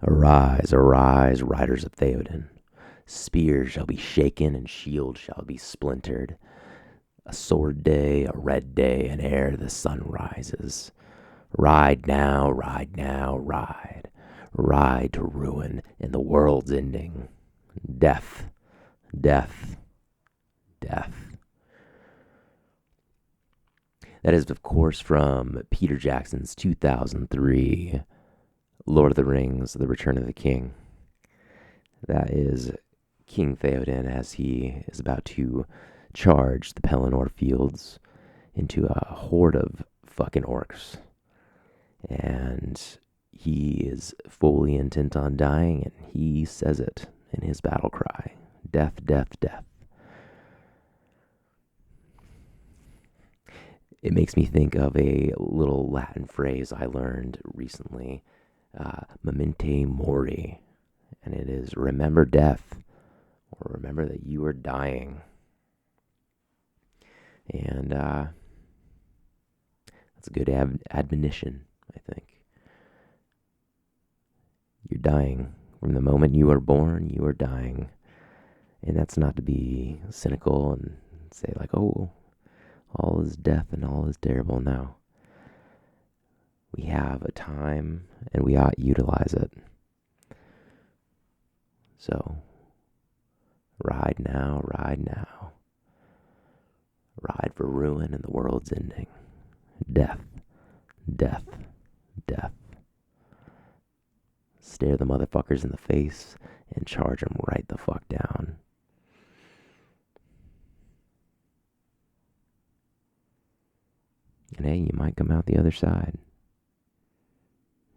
Arise, arise, riders of Theoden. Spears shall be shaken and shields shall be splintered. A sword day, a red day, and ere the sun rises. Ride now, ride now, ride. Ride to ruin in the world's ending. Death, death, death. That is, of course, from Peter Jackson's 2003 Lord of the Rings, The Return of the King. That is King Theoden as he is about to charge the Pelennor fields into a horde of fucking orcs. And he is fully intent on dying, and he says it in his battle cry. Death, death, death. It makes me think of a little Latin phrase I learned recently, Momento Mori, and it is remember death, or remember that you are dying. And that's a good admonition, I think. You're dying. From the moment you are born, you are dying. And that's not to be cynical and say like, oh, all is death and all is terrible. No. We have a time and we ought to utilize it. So, ride now, ride now. Ride for ruin and the world's ending. Death, death, death. Stare the motherfuckers in the face and charge them right the fuck down. And hey, you might come out the other side.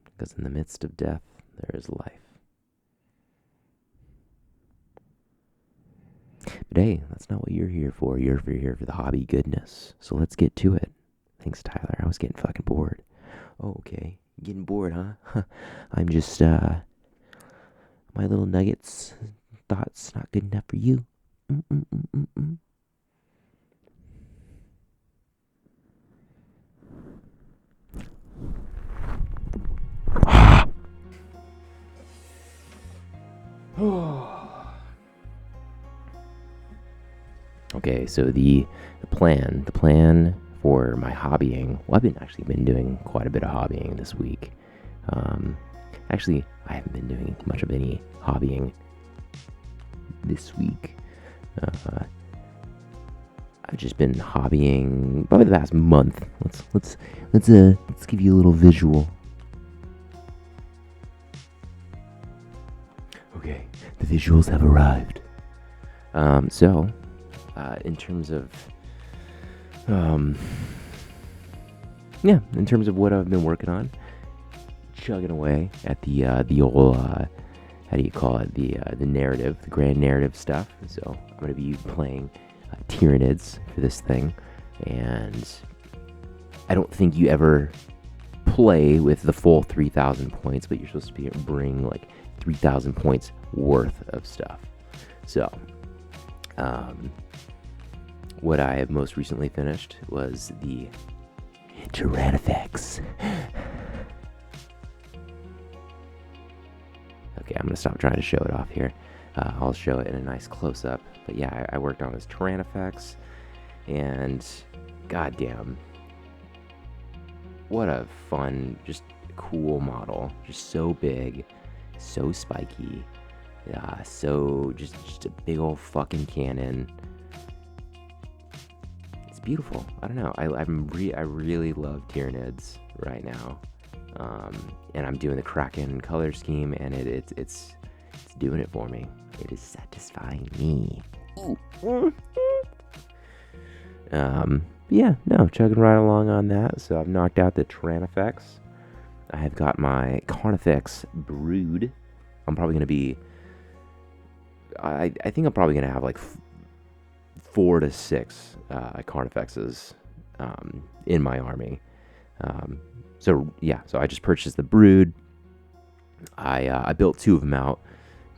Because in the midst of death, there is life. But hey, that's not what you're here for. You're here for the hobby goodness. So let's get to it. Thanks, Tyler. I was getting fucking bored. Oh, okay. Getting bored, huh? I'm just, my little nuggets thoughts not good enough for you. Okay, so the plan for my hobbying. Well, I've actually been doing quite a bit of hobbying this week. Actually, I haven't been doing much of any hobbying this week. I've just been hobbying probably the past month. Let's give you a little visual. Okay, the visuals have arrived. In terms of, in terms of what I've been working on, chugging away at the old, how do you call it, the narrative, the grand narrative stuff. So I'm gonna be playing Tyranids for this thing, and I don't think you ever play with the full 3,000 points, but you're supposed to bring like 3,000 points worth of stuff. So, what I have most recently finished was the Tyranifex. Okay, I'm going to stop trying to show it off here. I'll show it in a nice close-up. But yeah, I worked on this Tyranifex, and goddamn, what a fun, just cool model. Just so big, so spiky, so just a big old fucking cannon. It's beautiful. I don't know. I really love Tyranids right now, and I'm doing the Kraken color scheme, and it's doing it for me. It is satisfying me. Yeah, no, chugging right along on that. So I've knocked out the Tyranifex. I have got my Carnifex brood. I'm probably going to be... I think I'm probably going to have like 4 to 6 Carnifexes in my army. So I just purchased the brood. I built 2 of them out,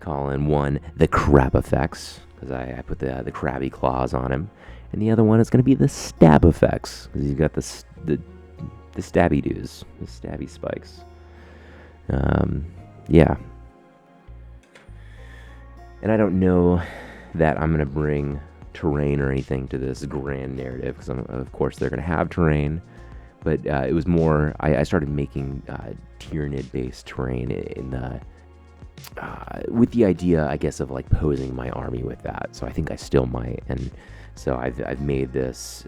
calling one the Crabifex, because I put the crabby claws on him. And the other one is going to be the Stabifex, because he's got the stabby doos, the stabby spikes. Yeah, And I don't know that I'm going to bring terrain or anything to this grand narrative, because of course they're going to have terrain. But it was more, I started making Tyranid-based terrain in the with the idea, I guess, of like posing my army with that. So I think I still might. And so I've made this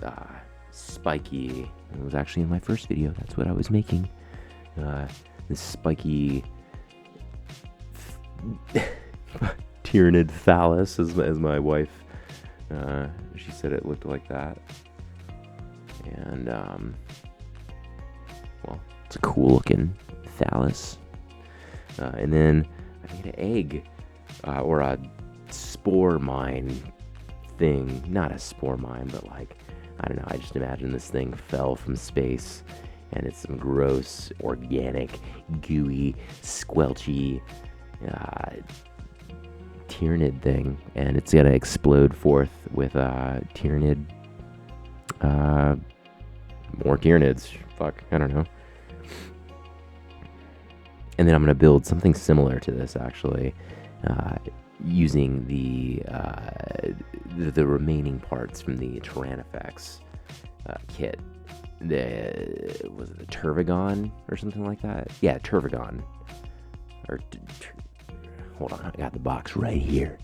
spiky. It was actually in my first video. That's what I was making. This spiky Tyranid phallus, as my wife. She said it looked like that. And well, it's a cool looking phallus. And then I made an egg, or a spore mine thing. Not a spore mine, but like, I don't know, I just imagine this thing fell from space, and it's some gross, organic, gooey, squelchy, Tyranid thing, and it's gonna explode forth with Tyranid, more Tyranids. Fuck, I don't know. And then I'm gonna build something similar to this, actually, using the remaining parts from the Tyranifex kit. Was it the Turvagon or something like that? Yeah, Turvagon. Or hold on, I got the box right here.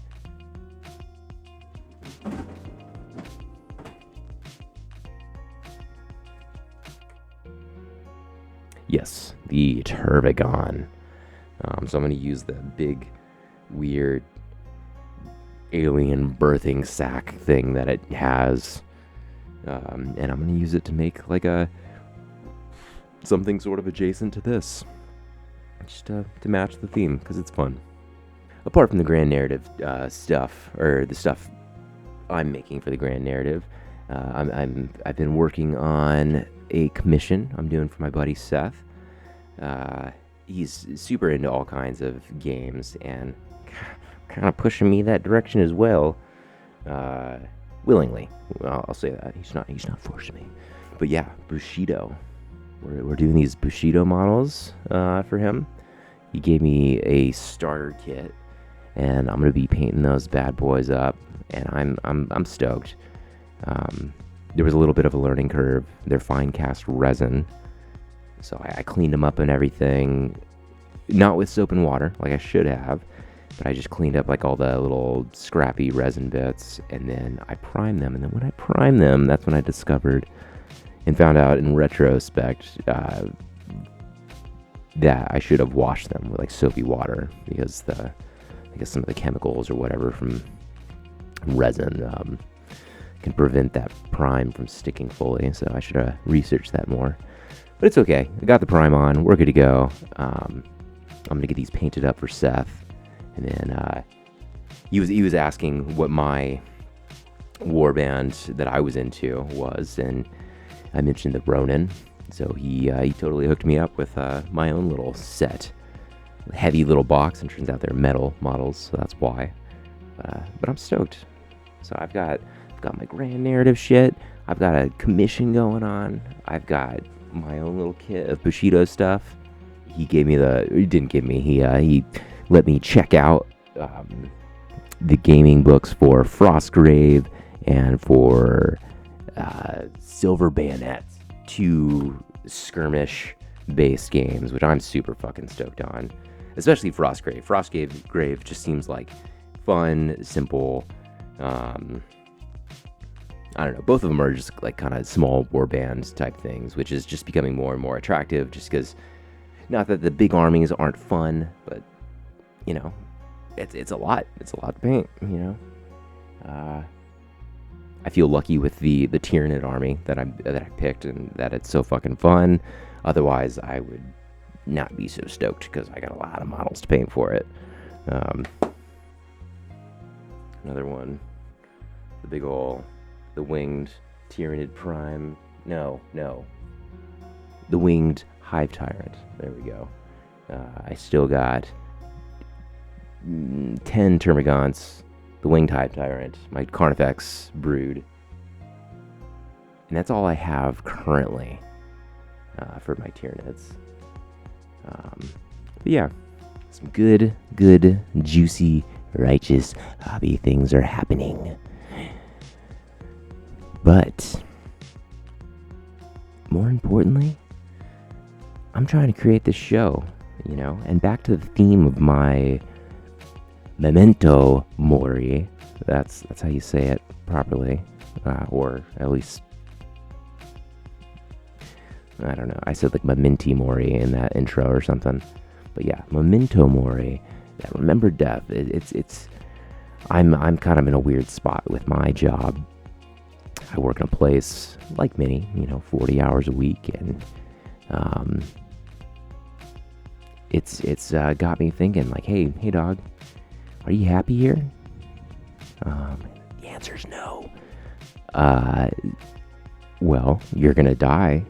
Yes, the Turvagon. So I'm going to use the big, weird, alien birthing sack thing that it has. And I'm going to use it to make like something sort of adjacent to this. Just to match the theme, because it's fun. Apart from the grand narrative stuff, or the stuff I'm making for the grand narrative, I've been working on a commission I'm doing for my buddy Seth. He's super into all kinds of games and kind of pushing me that direction as well, willingly. Well, I'll say that he's not forcing me. But yeah, Bushido. We're doing these Bushido models for him. He gave me a starter kit, and I'm gonna be painting those bad boys up, and I'm stoked. There was a little bit of a learning curve. They're fine cast resin, so I cleaned them up and everything, not with soap and water like I should have, but I just cleaned up like all the little scrappy resin bits, and then I primed them. And then when I primed them, that's when I discovered and found out in retrospect that I should have washed them with like soapy water, because I guess some of the chemicals or whatever from resin can prevent that prime from sticking fully. So I should have researched that more. But it's okay. I got the prime on. We're good to go. I'm gonna get these painted up for Seth, and then he was asking what my warband that I was into was, and I mentioned the Ronin. So he totally hooked me up with my own little set, heavy little box, and turns out they're metal models, so that's why. But I'm stoked. So I've got my grand narrative shit. I've got a commission going on. I've got my own little kit of Bushido stuff. He didn't give me. He let me check out the gaming books for Frostgrave and for Silver Bayonet, 2 skirmish-based games, which I'm super fucking stoked on. Especially Frostgrave. Frostgrave just seems like fun, simple. I don't know. Both of them are just like kind of small warband type things, which is just becoming more and more attractive. Just because, not that the big armies aren't fun, but you know, it's a lot. It's a lot to paint. You know, I feel lucky with the Tyranid army that I picked, and that it's so fucking fun. Otherwise, I would not be so stoked because I got a lot of models to paint for it. Another one, the winged Tyranid Prime. No. The winged Hive Tyrant. There we go. I still got 10 Termagants, the winged Hive Tyrant, my Carnifex brood. And that's all I have currently for my Tyranids. But yeah, some good, juicy righteous hobby things are happening. But more importantly, I'm trying to create this show, and back to the theme of my Memento Mori. That's how you say it properly, or at least, I don't know. I said like Memento Mori in that intro or something, but yeah, Memento Mori. That remember death. I'm kind of in a weird spot with my job. I work in a place like many, 40 hours a week, and it's got me thinking like, hey dog, are you happy here? The answer's no. Well, you're gonna die.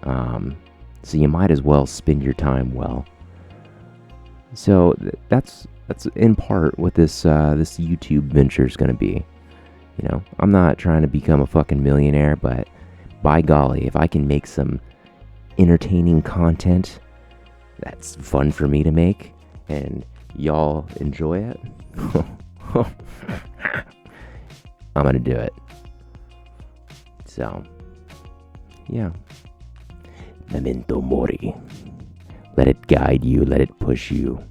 So you might as well spend your time well. So that's in part what this YouTube venture is gonna be. I'm not trying to become a fucking millionaire, but by golly, if I can make some entertaining content that's fun for me to make and y'all enjoy it, I'm gonna do it. So, yeah. Memento Mori. Let it guide you, let it push you.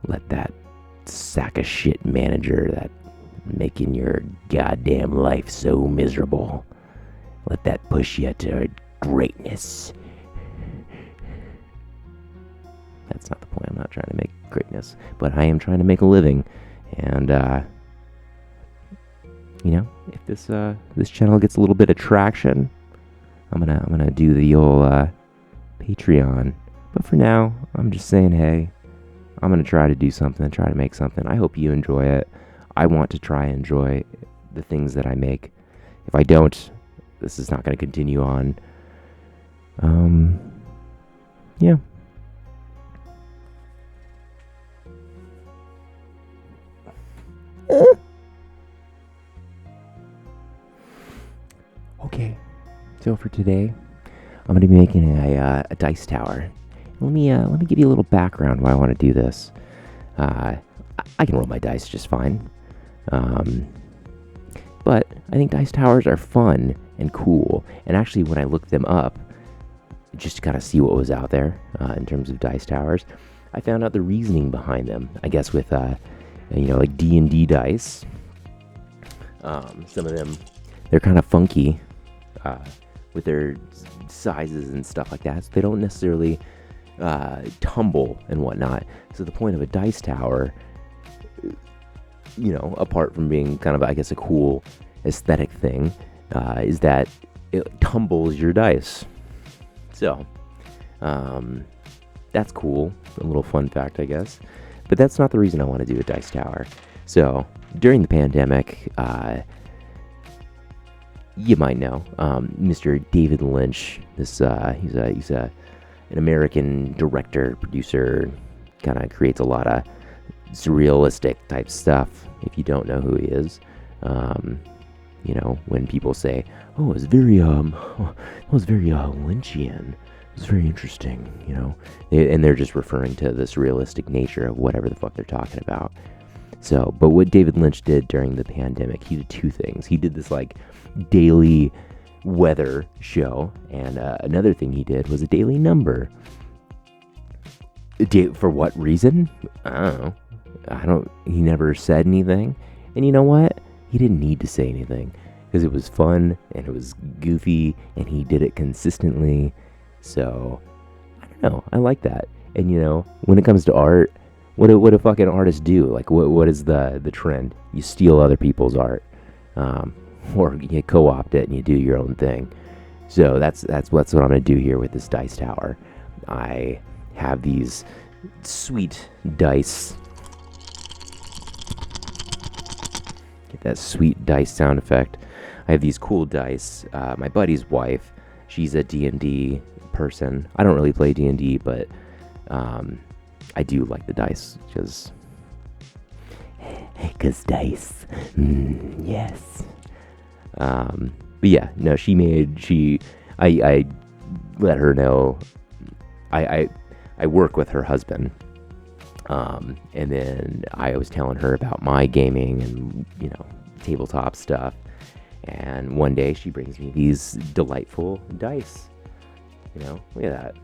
Let that sack of shit manager that making your goddamn life so miserable, let that push you to greatness. That's not the point. I'm not trying to make greatness, but I am trying to make a living. And if this channel gets a little bit of traction, I'm gonna do the old Patreon. But for now, I'm just saying, hey, I'm gonna try to do something, try to make something. I hope you enjoy it. I want to try and enjoy the things that I make. If I don't, this is not gonna continue on. Yeah. Okay, so for today, I'm gonna be making a dice tower. Let me give you a little background why I want to do this. I can roll my dice just fine, but I think dice towers are fun and cool. And actually, when I looked them up, just to kind of see what was out there in terms of dice towers, I found out the reasoning behind them. I guess with like D&D dice, some of them, they're kind of funky with their sizes and stuff like that, so they don't necessarily tumble and whatnot. So the point of a dice tower, apart from being kind of, I guess, a cool aesthetic thing, is that it tumbles your dice. So that's cool. A little fun fact, I guess. But that's not the reason I want to do a dice tower. So during the pandemic, you might know Mr. David Lynch. He's an American director, producer, kind of creates a lot of surrealistic type stuff. If you don't know who he is, when people say, "Oh, it was very Lynchian," it's very interesting, and they're just referring to this realistic nature of whatever the fuck they're talking about. So, but what David Lynch did during the pandemic, he did two things. He did this like daily weather show, and another thing he did was a daily number. For what reason? I don't know. He never said anything. And you know what? He didn't need to say anything, because it was fun and it was goofy and he did it consistently. So, I don't know. I like that. And when it comes to art, what do fucking artists do? Like, what is the trend? You steal other people's art, or you co-opt it and you do your own thing. So that's what I'm gonna do here with this dice tower. I have these sweet dice. Get that sweet dice sound effect. I have these cool dice. My buddy's wife, she's a D&D person. I don't really play D&D, but I do like the dice, because dice, yes. But yeah, no, I let her know, I work with her husband, And then I was telling her about my gaming and, tabletop stuff. And one day she brings me these delightful dice. Look at that.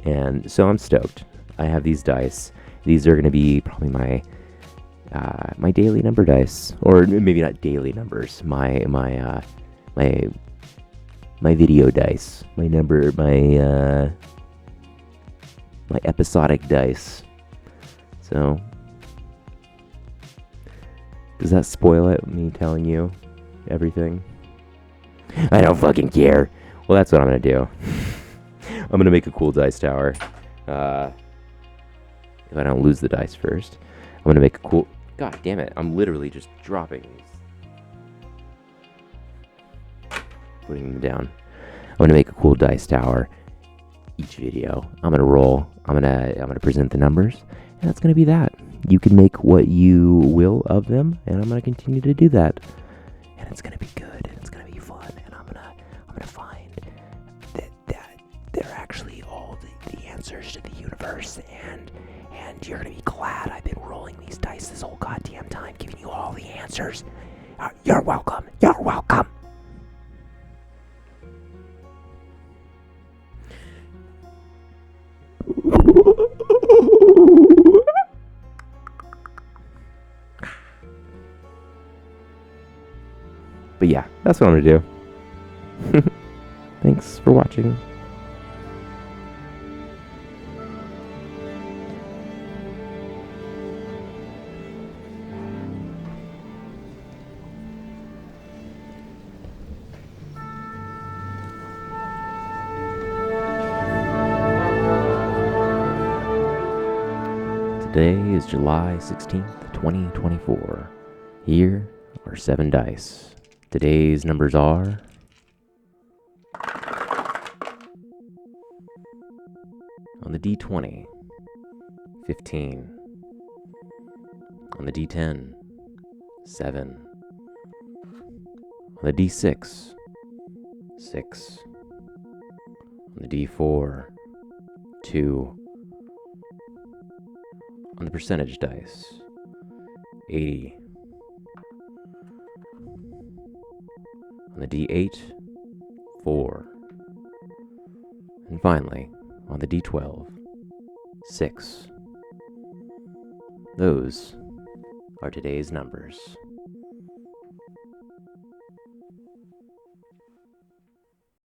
And so I'm stoked. I have these dice. These are going to be probably my daily number dice, or maybe not daily numbers. My video dice. My episodic dice. So, does that spoil it? Me telling you everything? I don't fucking care. Well, that's what I'm gonna do. I'm gonna make a cool dice tower. If I don't lose the dice first, I'm gonna make a cool. God damn it! I'm literally just dropping these, putting them down. I'm gonna make a cool dice tower. Each video, I'm gonna roll. I'm gonna present the numbers, and that's gonna be that. You can make what you will of them, and I'm gonna continue to do that. And it's gonna be good, and it's gonna be fun, and I'm gonna find that they're actually all the answers to the universe, and you're gonna be glad I've been rolling these dice this whole goddamn time, giving you all the answers. You're welcome. You're welcome. But yeah, that's what I'm gonna do. Thanks for watching. Today is July 16th, 2024. Here are 7 dice. Today's numbers are on the D20, 15. On the D10, 7. On the D6, 6. On the D4, 2. On the percentage dice, 80. On the D8, 4. And finally, on the D12, 6. Those are today's numbers.